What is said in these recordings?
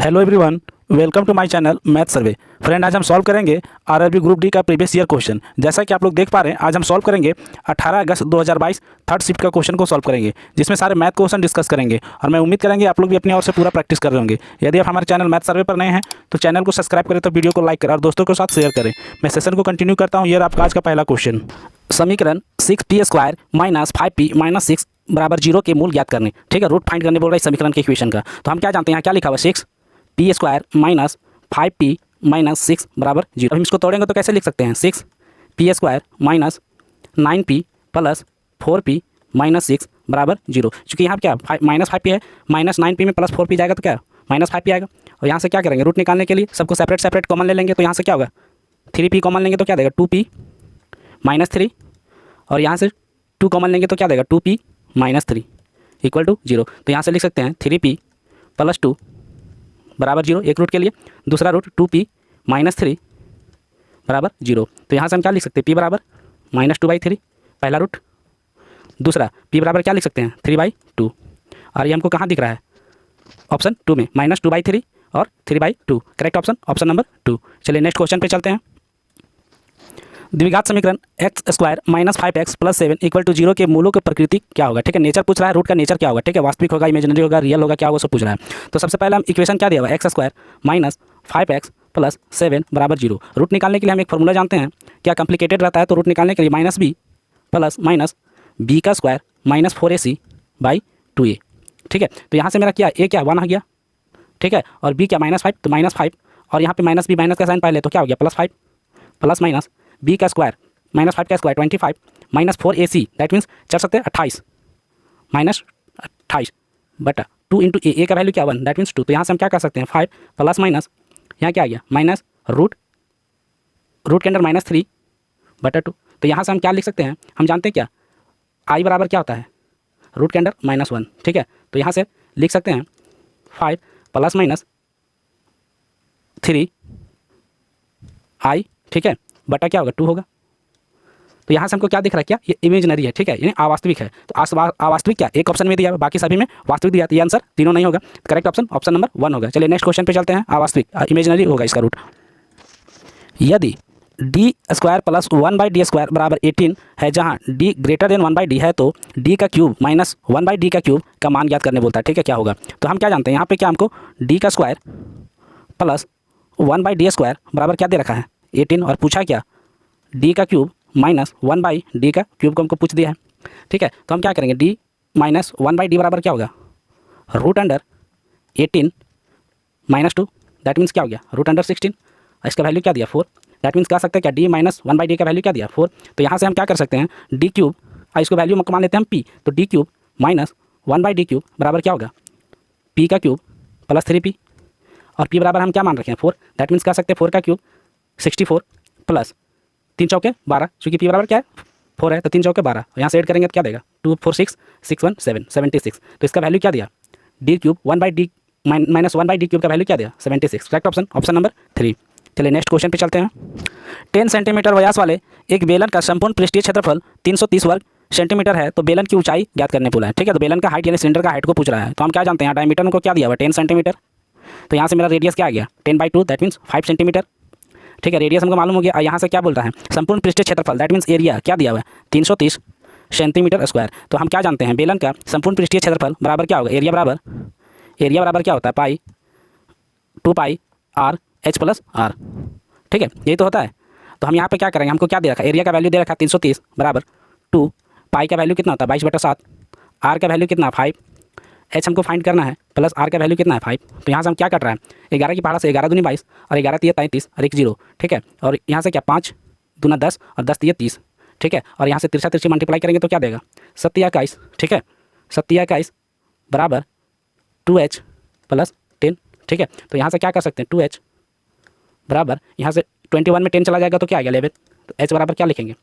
Hello everyone, welcome to my channel math survey. Friend, आज हम सॉल्व करेंगे आरआरबी ग्रुप डी का प्रीवियस ईयर क्वेश्चन। जैसा कि आप लोग देख पा रहे हैं, आज हम सॉल्व करेंगे 18 अगस्त 2022 थर्ड शिफ्ट का क्वेश्चन को सॉल्व करेंगे, जिसमें सारे मैथ क्वेश्चन डिस्कस करेंगे। और मैं उम्मीद करेंगे आप लोग भी अपनी ओर से पूरा प्रैक्टिस कर रहे होंगे। यदि आप हमारे चैनल मैथ सर्वे पर नए हैं तो चैनल को सब्सक्राइब करें, तो वीडियो को लाइक करें और दोस्तों के साथ शेयर करें। मैं सेशन को कंटिन्यू करता हूँ। ये आपका आज का पहला क्वेश्चन। समीकरण 6p² माइनस 5p माइनस 6 बराबर 0 के मूल ज्ञात करने। ठीक है, रूट फाइंड करने बोल रहा है इस समीकरण के इक्वेशन का। तो हम क्या जानते हैं, क्या लिखा हुआ 6p² माइनस 5p माइनस 6 बराबर 0। अब हम इसको तोड़ेंगे तो कैसे लिख सकते हैं, 6p² minus 9p plus 4p minus 6 बराबर 0। चूँकि यहाँ क्या माइनस 5p है, माइनस 9p में प्लस 4p जाएगा तो क्या माइनस 5p आएगा। और यहाँ से क्या करेंगे, रूट निकालने के लिए सबको सेपरेट सेपरेट कॉमन ले लेंगे। तो यहाँ से क्या होगा, 3p कॉमन लेंगे तो क्या देगा 2p माइनस 3, और यहाँ से 2 कॉमन लेंगे तो क्या देगा 2p माइनस 3 इक्वल टू 0। तो यहाँ से लिख सकते हैं 3p प्लस 2 बराबर 0, एक रूट के लिए। दूसरा रूट 2p माइनस 3 बराबर 0। तो यहाँ से हम क्या लिख सकते हैं, p बराबर -2/3 पहला रूट। दूसरा p बराबर क्या लिख सकते हैं 3/2। और ये हमको कहाँ दिख रहा है, ऑप्शन 2 में -2/3 और 3/2। Correct option, option number 2। चलिए नेक्स्ट क्वेश्चन पे चलते हैं। द्विघात समीकरण x² minus 5x plus 7 equal to 0 के मूलों की प्रकृति क्या होगा। ठीक है, नेचर पूछ रहा है, रूट का नेचर क्या होगा। ठीक है, वास्तविक होगा, इमेजिनरी होगा, रियल होगा, क्या होगा सब पूछ रहा है। तो सबसे पहले हम इक्वेशन क्या दिया हुआ है, x² माइनस 5x प्लस 7 बराबर 0। रूट निकालने के लिए हम एक फॉर्मूला जानते हैं, क्या कॉम्प्लिकेटेड रहता है। तो रूट निकालने के लिए -b प्लस माइनस b का स्क्वायर माइनस 4ac/2a। ठीक है, तो यहाँ से मेरा क्या a क्या 1 आ गया। ठीक है, और b क्या -5, तो -5, और यहाँ पे -b माइनस का साइन पहले तो क्या हो गया +5 प्लस माइनस b का स्क्वायर माइनस 5 का square 25 minus 4ac, that means चल सकते हैं 28 माइनस 28 बटा 2 इंटू ए का वैल्यू क्या 1, दैट मीन्स 2। तो यहाँ से हम क्या कर सकते हैं 5 प्लस माइनस यहाँ क्या आ गया माइनस रूट के अंदर -3 बटा 2। तो यहाँ से हम क्या लिख सकते हैं, हम जानते हैं क्या i बराबर क्या होता है रूट के अंदर -1। ठीक है, तो यहाँ से लिख सकते हैं 5 प्लस माइनस 3 i, ठीक है, बटा क्या होगा 2 होगा। तो यहाँ से हमको क्या दिख रहा है, क्या ये इमेजिनरी है। ठीक है, यानी अवास्तविक है। तो अवास्तविक क्या एक ऑप्शन में दिया है, बाकी सभी में वास्तविक दिया। तो ये आंसर तीनों नहीं होगा। करेक्ट ऑप्शन, ऑप्शन नंबर 1 होगा। चलिए नेक्स्ट क्वेश्चन पे चलते हैं। अवास्तविक इमेजिनरी होगा इसका रूट। यदि d² प्लस 1/d² बराबर 18 है, जहाँ d ग्रेटर देन 1/d है, तो d का क्यूब माइनस 1/d का क्यूब का मान ज्ञात करने बोलता है। ठीक है, क्या होगा, तो हम क्या जानते हैं यहाँ पे, क्या हमको d का स्क्वायर प्लस 1/d² बराबर क्या दे रखा है 18, और पूछा क्या d का क्यूब माइनस 1/d का क्यूब को हमको पूछ दिया है। ठीक है, तो हम क्या करेंगे, d माइनस 1/d बराबर क्या होगा root under 18 minus 2, that means क्या हो गया रूट अंडर 16। इसका वैल्यू क्या दिया 4, दैट मीन्स कह सकते हैं क्या d माइनस 1/d का वैल्यू क्या दिया 4। तो यहाँ से हम क्या कर सकते हैं d क्यूब, इसको वैल्यू मान लेते हैं हम p, तो d cube minus 1/d cube बराबर क्या होगा p का क्यूब प्लस 3p, और p बराबर हम क्या मान रखे हैं 4, दैट मीन्स कह सकते हैं 4 का क्यूब 64 प्लस 3 चौके 12, चूँकि p बराबर क्या है 4 है, तो 3 चौके 12, यहाँ से ऐड करेंगे तो क्या देगा 2 4 6 6 1 7 76। तो इसका वैल्यू क्या दिया d cube 1/d minus 1/d cube का वैल्यू क्या दिया 76। Correct option, option number 3। चलिए नेक्स्ट क्वेश्चन पे चलते हैं। 10 सेंटीमीटर व्यास वाले एक बेलन का संपूर्ण पृष्ठीय क्षेत्रफल 330 वर्ग सेंटीमीटर है, तो बेलन की ऊंचाई ज्ञात करने बोला है। ठीक है, तो बेलन का हाइट यानी सिलेंडर का हाइट को पूछ रहा है। तो हम क्या जानते हैं, डायमीटर को क्या दिया हुआ 10 सेंटीमीटर। तो यहाँ से मेरा रेडियस क्या आ गया 10/2, दैट मीन्स 5 सेंटीमीटर। ठीक है, रेडियस हमको मालूम हो गया। यहाँ से क्या बोल रहा है संपूर्ण पृष्ठीय क्षेत्रफल, दैट मीन्स एरिया क्या दिया हुआ है 330 सेंटीमीटर स्क्वायर। तो हम क्या जानते हैं, बेलन का संपूर्ण पृष्ठीय क्षेत्रफल बराबर क्या होगा एरिया बराबर क्या होता है पाई 2 r h प्लस r। ठीक है, यही तो होता है। तो हम यहाँ पे क्या करेंगे, हमको क्या दे रखा है एरिया का वैल्यू दे रखा है 330 बराबर 2 पाई का वैल्यू कितना होता है 22/7, r का वैल्यू कितना 5, h हमको फाइंड करना है प्लस r का वैल्यू कितना है 5। तो यहाँ से हम क्या कट रहा है 11 की पहाड़ा से 11 दूनी 22 और 11 तिया 33 और 1 0। ठीक है, और यहाँ से क्या 5 दूना 10 और 10 तिया 30। ठीक है, और यहाँ से तिरछा तिरछी मल्टीप्लाई करेंगे तो क्या देगा 7 तिया 21। ठीक है, 7 तिया 21 बराबर 2h प्लस 10। ठीक है, तो यहाँ से क्या कर सकते हैं 2h बराबर यहाँ से 21 में 10 चला जाएगा तो क्या आ गया 11। तो h बराबर क्या लिखेंगे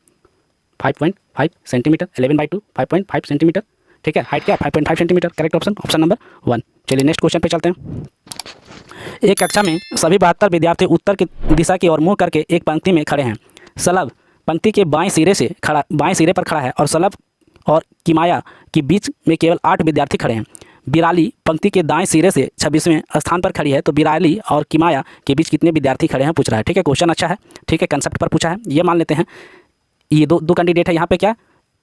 5.5 सेंटीमीटर, 11/2 5.5 सेंटीमीटर। ठीक है, हाइट क्या 5.5 centimetre. Correct option, option number 1। चलिए नेक्स्ट क्वेश्चन पे चलते हैं। एक कक्षा में सभी 72 विद्यार्थी उत्तर की दिशा की ओर मुँह करके एक पंक्ति में खड़े हैं। सलब पंक्ति के बाएं सिरे पर खड़ा है और सलब और किमाया के बीच में केवल 8 विद्यार्थी खड़े हैं। बिराली पंक्ति के दाएं सिरे से 26वें स्थान पर खड़ी है, तो बिराली और किमाया के बीच कितने विद्यार्थी खड़े हैं पूछ रहा है। ठीक है, क्वेश्चन अच्छा है, ठीक है, कंसेप्ट पर पूछा है। ये मान लेते हैं ये दो कैंडिडेट है, यहाँ पे क्या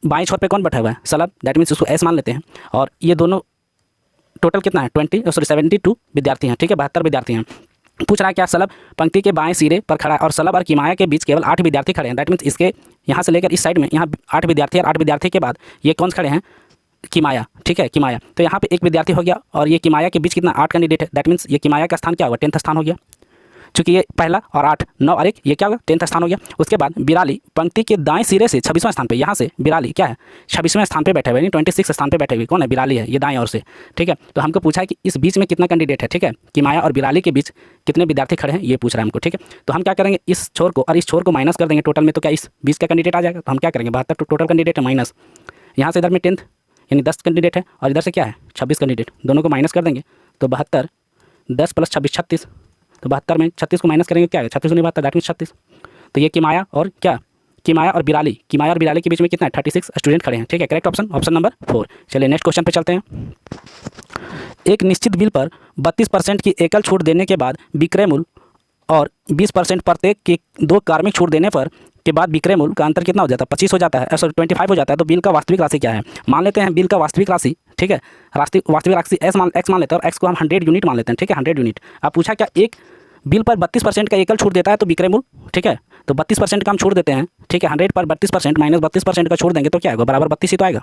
बाएं छोर पे कौन बैठा हुआ है, सलब, दैट मीन्स उसको एस मान लेते हैं। और ये दोनों टोटल कितना है 72 विद्यार्थी हैं। ठीक है, 72 विद्यार्थी हैं। पूछ रहा है क्या सलब पंक्ति के बाएं सिरे पर खड़ा है और सलब और किमाया के बीच केवल 8 विद्यार्थी खड़े हैं। दैट मीन्स इसके यहाँ से लेकर इस साइड में यहाँ 8 विद्यार्थी और 8 विद्यार्थी के बाद ये कौन खड़े हैं, किमाया। ठीक है, किमाया। तो यहाँ पे एक विद्यार्थी हो गया और ये किमाया के बीच कितना 8 कैंडिडेट है। दैट मीन्स ये किमाया का स्थान क्या होगा, 10th स्थान हो गया। चूँकि ये पहला और 8 9 और 1 ये क्या होगा 10th स्थान हो गया। उसके बाद बिराली पंक्ति के दाएं सिरे से 26वां स्थान पे, यहाँ से बिराली क्या है 26वें स्थान पे बैठे हुए, यानी 26 स्थान पे बैठे हुए कौन है, बिराली है, ये दाएं ओर से। ठीक है, तो हमको पूछा है कि इस बीच में कितना कैंडिडेट है। ठीक है, किमाया और बिराली के बीच कितने विद्यार्थी खड़े हैं, ये पूछ रहा है हमको। ठीक है, तो हम क्या करेंगे, इस छोर को और इस छोर को माइनस कर देंगे टोटल में, तो क्या इस बीच का कैंडिडेट आ जाएगा। तो हम क्या करेंगे 72 टोटल कैंडिडेट है माइनस, यहाँ से इधर में 10th यानी 10 कैंडिडेट है और इधर से क्या है 26 कैंडिडेट, दोनों को माइनस कर देंगे तो 72 10 + 26 36। तो 72 में 36 को माइनस करेंगे क्या है 36 नहीं 72 दैट मीन्स 36। तो ये किमाया और क्या किमाया और बिराली के बीच में कितना है 36 स्टूडेंट खड़े हैं। ठीक है, करेक्ट ऑप्शन नंबर 4। चलिए नेक्स्ट क्वेश्चन पे चलते हैं। एक निश्चित बिल पर 32% की एकल छूट देने के बाद विक्रय मूल्य और 20% प्रत्येक की 2 कार्मिक छूट देने पर के बाद विक्रय मूल्य का अंतर कितना हो जाता है 25 हो जाता है, सॉरी 25 हो जाता है। तो बिल का वास्तविक राशि क्या है, मान लेते हैं बिल का वास्तविक राशि। ठीक है, वास्तविक राशि एक्स मान लेते हैं और एक्स को हम 100 यूनिट मान लेते हैं। ठीक है, 100 यूनिट। अब पूछा क्या एक बिल पर 32% का एकल छूट देता है तो विक्रय मूल्य, ठीक है, तो 32% का हम छूट देते हैं। ठीक है, 100 पर 32% माइनस 32% का छोड़ देंगे तो क्या आएगा बराबर 32 ही तो आएगा।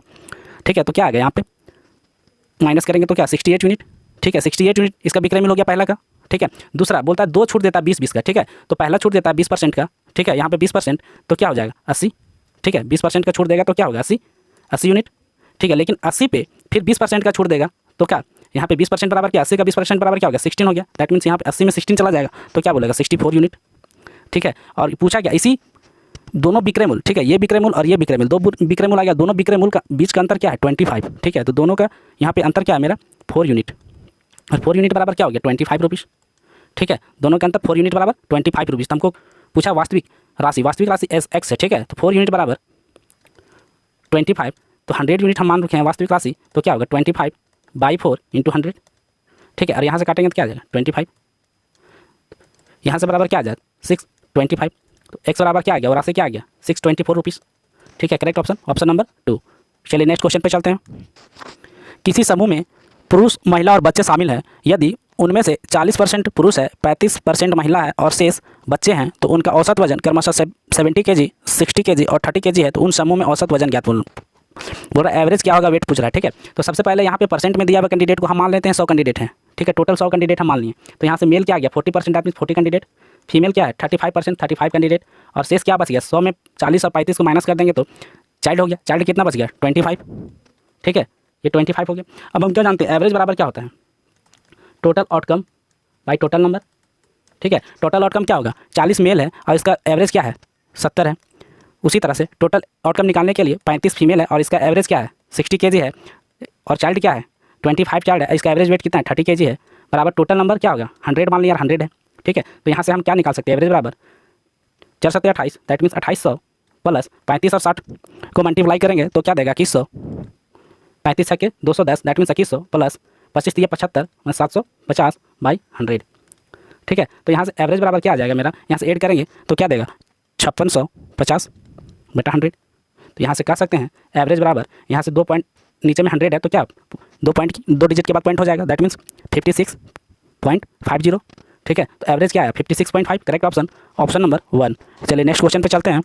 ठीक है, तो क्या आ गया यहाँ पे माइनस करेंगे तो क्या 68 यूनिट। ठीक है, 68 यूनिट इसका विक्रय मूल्य हो गया पहला का। ठीक है, दूसरा बोलता है 2 छूट देता है 20 का। ठीक है, तो पहला छूट देता है 20% का। ठीक है, यहाँ पे 20% तो क्या हो जाएगा 80। ठीक है, 20% का छूट देगा तो क्या होगा 80 यूनिट। ठीक है, लेकिन 80 पे फिर 20% का छूट देगा तो क्या यहाँ पे 20% बराबर क्या 80 का 20% बराबर क्या हो गया 16 हो गया। दैट मीन्स यहाँ पे 80 में 16 चला जाएगा तो क्या बोलेगा 64 यूनिट। ठीक है, और पूछा क्या इसी दोनों विक्रय मूल्य। ठीक है, ये विक्रय मूल्य और ये विक्रय मूल्य, 2 विक्रय मूल्य आ गया, दोनों विक्रय मूल्य का बीच का अंतर क्या है 25। ठीक है, तो दोनों का यहाँ पे अंतर क्या है मेरा 4 यूनिट और 4 यूनिट बराबर क्या हो गया 25 रुपीज़। ठीक है, दोनों के अंतर 4 यूनिट बराबर 25 रुपीज़। तो हमको पूछा वास्तविक राशि एस एक्स है। ठीक है, तो 4 यूनिट बराबर 25, तो 100 यूनिट हम मान रखे हैं वास्तविक राशि, तो क्या होगा 25/4 × 100। ठीक है, और यहाँ से काटेंगे तो क्या आ जाएगा 25, यहाँ से बराबर क्या आ जाएगा 625। तो एक्स बराबर क्या आ गया और राशि क्या आ गया 624 रुपीज़। ठीक है, करेक्ट ऑप्शन नंबर 2। चलिए नेक्स्ट क्वेश्चन पे चलते हैं। किसी समूह में पुरुष महिला और बच्चे शामिल हैं, यदि उनमें से 40% पुरुष है, 35% महिला है और शेष बच्चे हैं, तो उनका औसत वजन क्रमशः 70 kg, 60 kg और 30 kg है। तो उन समूह में औसत वजन ज्ञात बोल रहा है, एवरेज क्या होगा वेट पूछ रहा है। ठीक है, तो सबसे पहले यहाँ पे परसेंट में दिया हुआ कैंडिडेट को हम मान लेते हैं 100 कैंडिडेट हैं। ठीक है, टोटल 100 कैंडिडेट हम मान लिए। तो यहाँ से मेल क्या आ गया 40%, दैट मीन्स 40 कैंडिडेट, फीमेल क्या है 35%, 35 कैंडिडेट, और शेष क्या बच गया 100 में 40 और 35 को माइनस कर देंगे तो चाइल्ड हो गया। चाइल्ड कितना बच गया 25। ठीक है, ये 25 हो गया। अब हम क्या जानते हैं एवरेज बराबर क्या होता है total outcome by total number. ठीक है, टोटल आउटकम क्या होगा 40 मेल है और इसका एवरेज क्या है 70 है। उसी तरह से टोटल आउटकम निकालने के लिए 35 फीमेल है और इसका एवरेज क्या है 60 kg है, और चाइल्ड क्या है 25 चाइल्ड है, इसका एवरेज वेट कितना है 30 kg है, बराबर टोटल नंबर क्या होगा 100 मान लिया 100 है। ठीक है, तो यहाँ से हम क्या निकाल सकते हैं एवरेज बराबर 4 7 28, दैट मीन्स 2800 प्लस 35 और 60 को मल्टीप्लाई करेंगे तो क्या देगा 2100, 35 छक्के 210, दैट मीन्स 2100 प्लस 25 3 75 750/100। ठीक है, तो यहाँ से एवरेज बराबर क्या आ जाएगा मेरा, यहाँ से ऐड करेंगे तो क्या देगा 5650/100। तो यहाँ से कह सकते हैं एवरेज बराबर यहाँ से 2 पॉइंट नीचे में 100 है तो क्या 2 डिजिट के बाद पॉइंट हो जाएगा, दैट मीन्स 56.50। ठीक है, तो एवरेज क्या है 56.5, करेक्ट ऑप्शन नंबर 1। चलिए नेक्स्ट क्वेश्चन पे चलते हैं।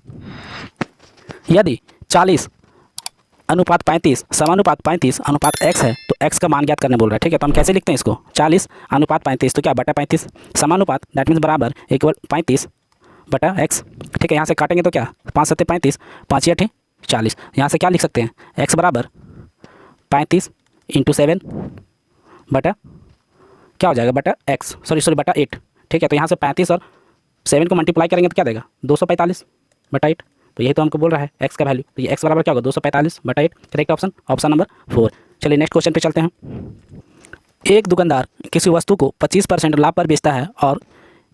यदि 40:35 समानुपात 35 x है तो x का मान ज्ञात करने बोल रहा है। ठीक है, तो हम कैसे लिखते हैं इसको 40:35 तो क्या बटा 35 समानुपात दैट मीन्स बराबर इक्वल 35/x। ठीक है, यहाँ से काटेंगे तो क्या 5 7 35, 5 8 40। यहाँ से क्या लिख सकते हैं x बराबर 35 × 7 बटा क्या हो जाएगा बटा x, सॉरी बटा 8। ठीक है, तो यहाँ से 35 और 7 को मल्टीप्लाई करेंगे तो क्या देगा 245/8। तो यही तो हमको बोल रहा है x का वैल्यू, तो ये x बराबर क्या होगा 245/8, करेक्ट ऑप्शन नंबर 4। चलिए नेक्स्ट क्वेश्चन पे चलते हैं। एक दुकानदार किसी वस्तु को 25% लाभ पर बेचता है और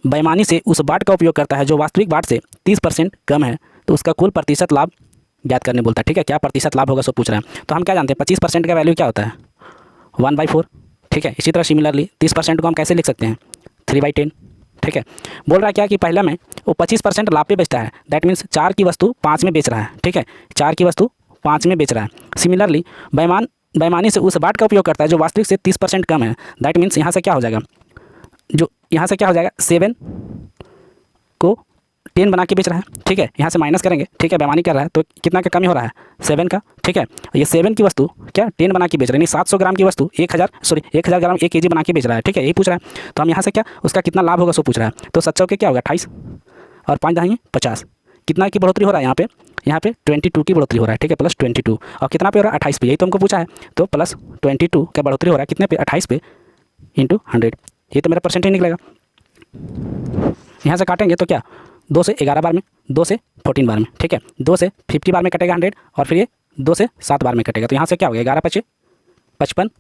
बेईमानी से उस बाट का उपयोग करता है जो वास्तविक बाट से 30% कम है, तो उसका कुल प्रतिशत लाभ ज्ञात करने बोलता है। ठीक है, क्या प्रतिशत लाभ होगा सो पूछ रहा है। तो हम क्या जानते हैं 25% का वैल्यू क्या होता है 1/4, ठीक है। इसी तरह सिमिलरली 30% को हम कैसे लिख सकते हैं, 3/10, ठीक है। बोल रहा है क्या कि पहला में वो 25% लाभ पे बेचता है, दैट मीन्स 4 की वस्तु 5 में बेच रहा है, ठीक है। 4 की वस्तु 5 में बेच रहा है। सिमिलरली बेईमानी से उस बाट का उपयोग करता है जो वास्तविक से 30% कम है, दैट मीन्स यहाँ से क्या हो जाएगा, जो यहाँ से क्या हो जाएगा, 7 को 10 बना के बेच रहा है, ठीक है। यहाँ से माइनस करेंगे, ठीक है, बेईमानी कर रहा है तो कितना का कमी हो रहा है, 7 का, ठीक है। ये 7 की वस्तु क्या 10 बना के बेच रहा है, यानी 700 ग्राम की वस्तु 1000 ग्राम 1 kg बना के बेच रहा है, ठीक है, यही पूछ रहा है। तो हम यहाँ से क्या उसका कितना लाभ होगा सो पूछ रहा है। तो 7 चौके क्या होगा 28 और 5 दहाई 50, कितना की बढ़ोतरी हो रहा है यहाँ पे 22 की बढ़ोतरी हो रहा है, ठीक है, प्लस 22 और कितना पे हो रहा है 28 पे, यही तो हमको पूछा है। तो प्लस 22 का बढ़ोतरी हो रहा है कितने पे 28 पे इंटू 100, ये तो मेरा परसेंटेज निकलेगा। यहाँ से काटेंगे तो क्या 2 से 11 बार में, 2 से 14 बार में, ठीक है, 2 से 50 बार में कटेगा 100 और फिर ये 2 से 7 बार में कटेगा। तो यहाँ से क्या हो गया 11 × 5 = 55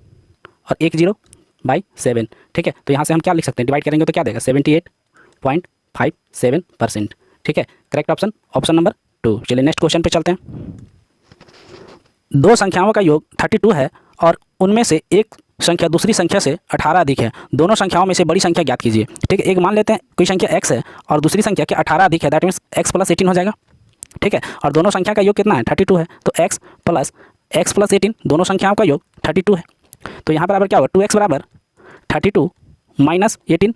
और 10/7, ठीक है। तो यहाँ से हम क्या लिख सकते हैं, डिवाइड करेंगे तो क्या देगा 78.57%, ठीक है। Correct option number 2। चलिए नेक्स्ट क्वेश्चन पे चलते हैं। दो संख्याओं का योग 32 है और उनमें से एक संख्या दूसरी संख्या से 18 अधिक है। दोनों संख्याओं में से बड़ी संख्या ज्ञात कीजिए, ठीक है। एक मान लेते हैं कोई संख्या x है और दूसरी संख्या के 18 अधिक है, दैट मीन्स x + 18 हो जाएगा, ठीक है। और दोनों संख्या का योग कितना है 32 है, तो x + 18 दोनों संख्याओं का योग 32 है। तो यहाँ बराबर क्या होगा 2x = 32 - 18,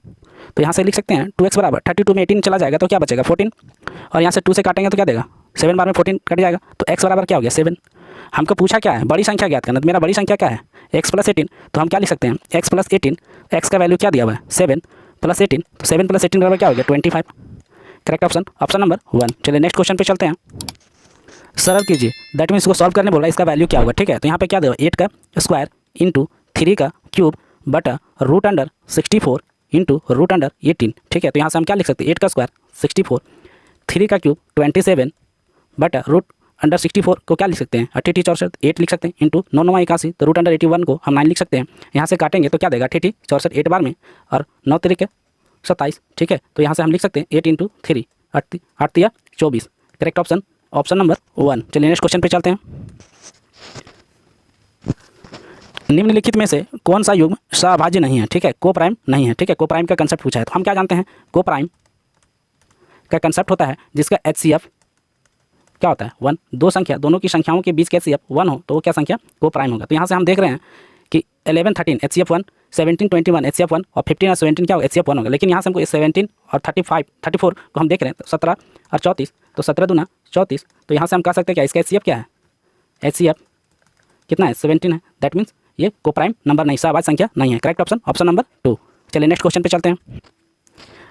तो यहाँ से लिख सकते हैं 2x = 32 में 18 चला जाएगा तो क्या बचेगा 14, और यहाँ से 2 से काटेंगे तो क्या देगा 7 बार में 14 कट जाएगा। तो x बराबर क्या हो गया 7। हमको पूछा क्या है बड़ी संख्या ज्ञात करना, तो मेरा बड़ी संख्या क्या है x + 18, तो हम क्या लिख सकते हैं x + 18, x का वैल्यू क्या दिया हुआ है 7 + 18, तो 7 + 18 बराबर क्या हो गया 25। Correct option number 1। चलिए नेक्स्ट क्वेश्चन पे चलते हैं। सरल कीजिए, दैट मीन्स इसको सॉल्व करने बोला, इसका वैल्यू क्या होगा, ठीक है। तो यहाँ पे क्या देगा 8 का स्क्वायर इंटू 3 का क्यूब बटा √64 इंटू √18, ठीक है। तो यहाँ से हम क्या लिख सकते हैं 8 का स्क्वायर 64, 3 का क्यूब 27 बटा √64 को क्या लिख सकते हैं 88 64 8 लिख सकते हैं इंटू 9 9 81, तो √81 को हम 9 लिख सकते हैं। यहाँ से काटेंगे तो क्या देगा 88 64 8 बार में और 9 3 27, ठीक है। तो यहाँ से हम लिख सकते हैं 8 × 3 8 या 24। Correct option number 1। चलिए नेक्स्ट क्वेश्चन पे चलते हैं। निम्नलिखित में से कौन सा युग्म सहभाज्य नहीं है, ठीक है, कोप्राइम नहीं है, ठीक है। कोप्राइम का कंसेप्ट पूछा है तो हम क्या जानते हैं कोप्राइम का कंसेप्ट होता है जिसका HCF क्या होता है 1। दो संख्या दोनों की संख्याओं के बीच का HCF 1 हो तो वो क्या संख्या कोप्राइम होगा। तो यहाँ से हम देख रहे हैं कि 11 13 HCF 1, 17 21 HCF 1 और 15 और 17 क्या होगा HCF 1 होगा। लेकिन यहाँ से हमको 17 और 35 34 को हम देख रहे हैं तो 17 और 34, तो 17 दूना 34, तो यहाँ से हम कह सकते हैं क्या इसका HCF क्या है HCF कितना है 17 है, दैट मीन्स ये कोप्राइम नंबर नहीं, सहभाज्य संख्या नहीं है। Correct option number 2। चलिए नेक्स्ट क्वेश्चन पे चलते हैं।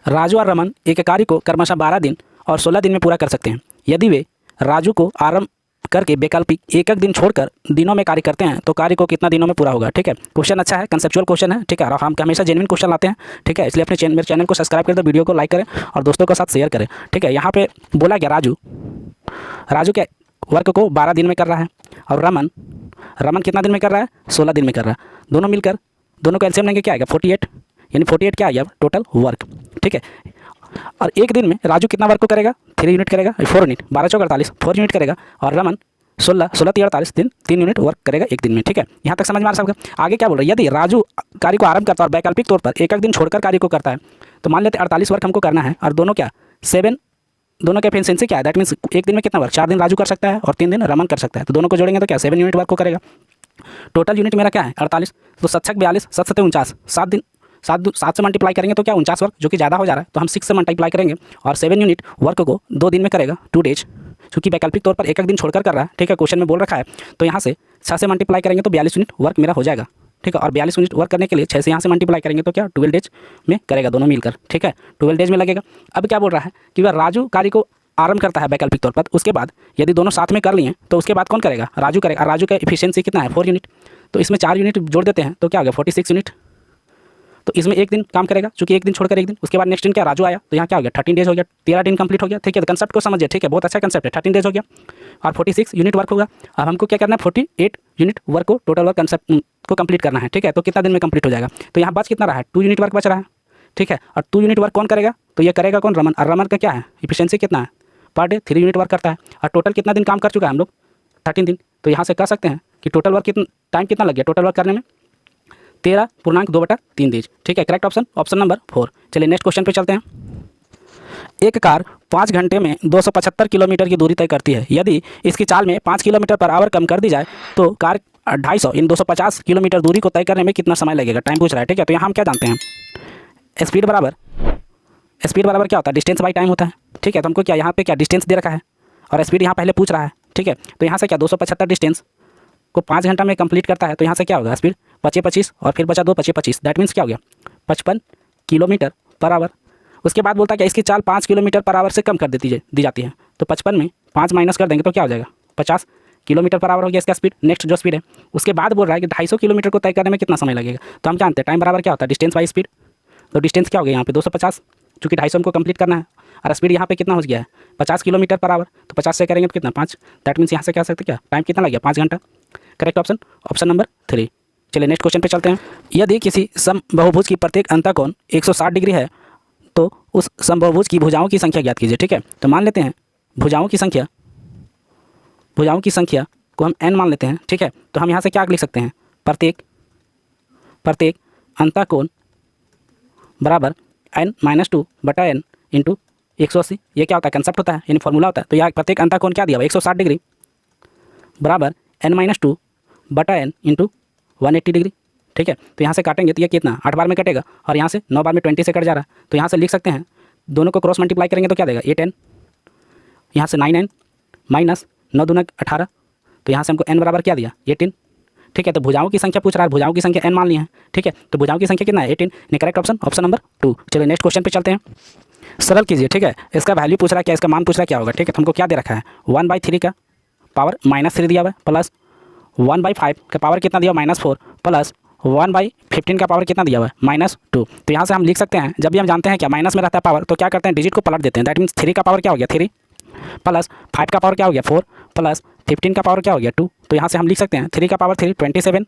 राजू और रमन एक कार्य को क्रमशः 12 दिन और 16 दिन में पूरा कर सकते हैं। यदि वे राजू को आरंभ करके वैकल्पिक एक दिन छोड़कर दिनों में कार्य करते हैं तो कार्य को कितना दिनों में पूरा होगा, ठीक है। क्वेश्चन अच्छा है, कंसेप्चुअल क्वेश्चन है, ठीक है। और हम हमेशा जेन्युइन क्वेश्चन लाते हैं, ठीक है। इसलिए अपने मेरे चैनल को सब्सक्राइब करें, तो वीडियो को लाइक करें और दोस्तों के साथ शेयर करें, ठीक है। यहाँ पे बोला गया राजू के वर्क को 12 दिन में कर रहा है और रमन कितना दिन में कर रहा है 16 दिन में कर रहा है। दोनों मिलकर दोनों का एलसीएम लेंगे क्या आएगा 48, यानी 48 क्या आ गया टोटल वर्क, ठीक है। और एक दिन में राजू कितना वर्क को करेगा 3 यूनिट करेगा, 4 यूनिट 12 चौक 48 4 यूनिट करेगा, और रमन 16 3 48 दिन 3 यूनिट वर्क करेगा एक दिन में, ठीक है। यहाँ तक समझ में आ सकता है। आगे क्या बोल रहा है, यदि राजू कार्य को आरंभ करता है और वैकल्पिक तौर पर एक दिन छोड़कर कार्य को करता है तो मान लेते 48 वर्क हमको करना है और दोनों क्या 7 दोनों का एफिशिएंसी क्या है, दैट मीन्स एक दिन में कितना वर्क 4 दिन राजू कर सकता है और 3 दिन रमन कर सकता है। तो दोनों को जोड़ेंगे तो क्या 7 यूनिट वर्क को करेगा। टोटल यूनिट मेरा क्या है 48, तो 7 42 7 7 49, 7 दिन 7 से मल्टीप्लाई करेंगे तो क्या 49 वर्क, जो कि ज़्यादा हो जा रहा है तो हम 6 से मल्टीप्लाई करेंगे और 7 यूनिट वर्क को 2 दिन में करेगा 2 डेज, क्योंकि वैकल्पिक तौर पर एक दिन छोड़कर कर रहा है, ठीक है। क्वेश्चन में बोल रखा है तो यहाँ से 6 से मल्टीप्लाई करेंगे तो 42 यूनिट वर्क मेरा हो जाएगा, ठीक है। और 42 यूनिट वर्क करने के लिए 6 से यहाँ से मल्टीप्लाई करेंगे तो क्या 12 डेज में करेगा दोनों मिलकर, ठीक है, 12 डेज में लगेगा। अब क्या बोल रहा है कि वह राजू कार्य को आरंभ करता है वैकल्पिक तौर पर, उसके बाद यदि दोनों साथ में कर लिए तो उसके बाद कौन करेगा राजू करेगा। राजू का एफिशिएंसी कितना है 4 यूनिट, तो इसमें 4 यूनिट जोड़ देते हैं तो क्या हो गया 46 यूनिट, तो इसमें एक दिन काम करेगा चूंकि एक दिन छोड़कर एक दिन। उसके बाद नेक्स्ट दिन क्या राजू आया तो यहाँ क्या हो गया 13 डेज हो गया, 13 दिन कंप्लीट हो गया, ठीक है। तो कंसेप्ट को समझिए, ठीक है, बहुत अच्छा कंसेप्ट है। 13 डेज हो गया और 46 यूनिट वर्क होगा। अब हमको क्या करना है 48 यूनिट वर्क को टोटल वर्क कंसेप्ट को कंप्लीट करना है, ठीक है। तो कितना दिन में कंप्लीट हो जाएगा, तो यहाँ बच कितना रहा है 2 यूनिट वर्क बच रहा है, ठीक है। और 2 यूनिट वर्क कौन करेगा, तो ये करेगा कौन रमन, और रमन का क्या है एफिशिएंसी कितना है पर डे 3 यूनिट वर्क करता है। और टोटल कितना दिन काम कर चुका है हम लोग 13 दिन। तो यहाँ से कह सकते हैं कि टोटल वर्क टाइम कितना लग गया टोटल वर्क करने में 13.2/3 दीज। ठीक है, करेक्ट ऑप्शन ऑप्शन नंबर 4। चलिए नेक्स्ट क्वेश्चन पे चलते हैं। एक कार 5 घंटे में 275 किलोमीटर की दूरी तय करती है। यदि इसकी चाल में 5 किलोमीटर पर आवर कम कर दी जाए तो कार 250 इन 250 किलोमीटर दूरी को तय करने में कितना समय लगेगा, टाइम पूछ रहा है। ठीक है, तो यहाँ हम क्या जानते हैं, स्पीड बराबर क्या होता है, डिस्टेंस बाई टाइम होता है। ठीक है, तो हमको क्या यहाँ पे क्या डिस्टेंस दे रखा है और स्पीड यहाँ पहले पूछ रहा है। ठीक है, तो यहाँ से क्या 275 डिस्टेंस को 5 घंटा में कंप्लीट करता है, तो यहाँ से क्या होगा स्पीड 25 और फिर बचा 2 25, दैट मीन्स क्या हो गया 55 किलोमीटर पर आवर। उसके बाद बोलता है कि इसकी चाल 5 किलोमीटर पर आवर से कम कर दी जाती है, तो 55 में 5 माइनस कर देंगे तो क्या हो जाएगा 50 किलोमीटर पर आवर हो गया इसका स्पीड। नेक्स्ट जो स्पीड है उसके बाद बोल रहा है कि 250 किलोमीटर को तय करने में कितना समय लगेगा, तो हम जानते हैं टाइम बराबर क्या होता है डिस्टेंस बाई स्पीड। तो डिस्टेंस क्या हो गया यहाँ पे 250, चूँकि 250 हमको कंप्लीट करना है और स्पीड यहाँ पे कितना हो गया है 50 किलोमीटर पर आवर, तो 50 से करेंगे तो कितना 5, दैट मीन्स यहाँ से कह सकते क्या टाइम कितना लग गया 5 घंटा। Correct option option number 3। चलिए नेक्स्ट क्वेश्चन पे चलते हैं। यदि किसी समबाहुभुज की प्रत्येक अंतःकोण 160 डिग्री है तो उस समबाहुभुज की भुजाओं की संख्या ज्ञात कीजिए। ठीक है, तो मान लेते हैं भुजाओं की संख्या को हम n मान लेते हैं। ठीक है, तो हम यहाँ से क्या लिख सकते हैं, प्रत्येक अंतःकोण बराबर n-2/n इंटू 180। ये क्या होता है, कंसेप्ट होता है, यानी फॉर्मूला होता है। तो यहाँ प्रत्येक अंतःकोण क्या दिया हुआ 160 डिग्री बराबर n-2/n इंटू 180 डिग्री। ठीक है, तो यहाँ से काटेंगे तो ये कितना 8 बार में कटेगा और यहाँ से 9 बार में 20 से कट जा रहा है, तो यहाँ से लिख सकते हैं दोनों को क्रॉस मल्टीप्लाई करेंगे तो क्या देगा 8n, यहाँ से 9n माइनस 9 दूना 18, तो यहाँ से हमको n बराबर क्या दिया 18। ठीक है, तो भुजाओं की संख्या पूछ रहा है, भुजाओं की संख्या n मान ली है। ठीक है, तो भुजाओं की संख्या कितना है 18, ने करेक्ट ऑप्शन ऑप्शन नंबर 2। चलिए नेक्स्ट क्वेश्चन पे चलते हैं। सरल कीजिए। ठीक है, इसका वैल्यू पूछ रहा है क्या, इसका मान पूछ रहा है क्या होगा। ठीक है, तो हमको क्या दे रखा है 1/3 का पावर -3 दिया हुआ है प्लस 1/5 का पावर कितना दिया -4 प्लस 1/15 का पावर कितना दिया हुआ है -2। तो यहाँ से हम लिख सकते हैं जब भी हम जानते हैं क्या माइनस में रहता है पावर, तो क्या करते हैं डिजिट को पलट देते हैं। दैट मीन्स 3 का पावर क्या हो गया 3 प्लस 5 का पावर क्या हो गया 4 प्लस 15 का पावर क्या हो गया 2। तो यहाँ से हम लिख सकते हैं 3 का पावर 3 27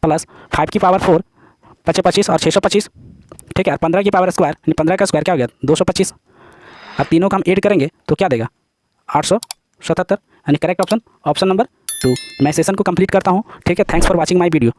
प्लस 5 की पावर 4 25 और 625। ठीक है, 15 की पावर स्क्वायर यानी 15 का स्क्वायर क्या हो गया 225। अब तीनों का हम ऐड करेंगे तो क्या देगा 877, यानी करेक्ट ऑप्शन ऑप्शन नंबर 2। मैं सेशन को कंप्लीट करता हूँ। ठीक है, thanks for watching my video.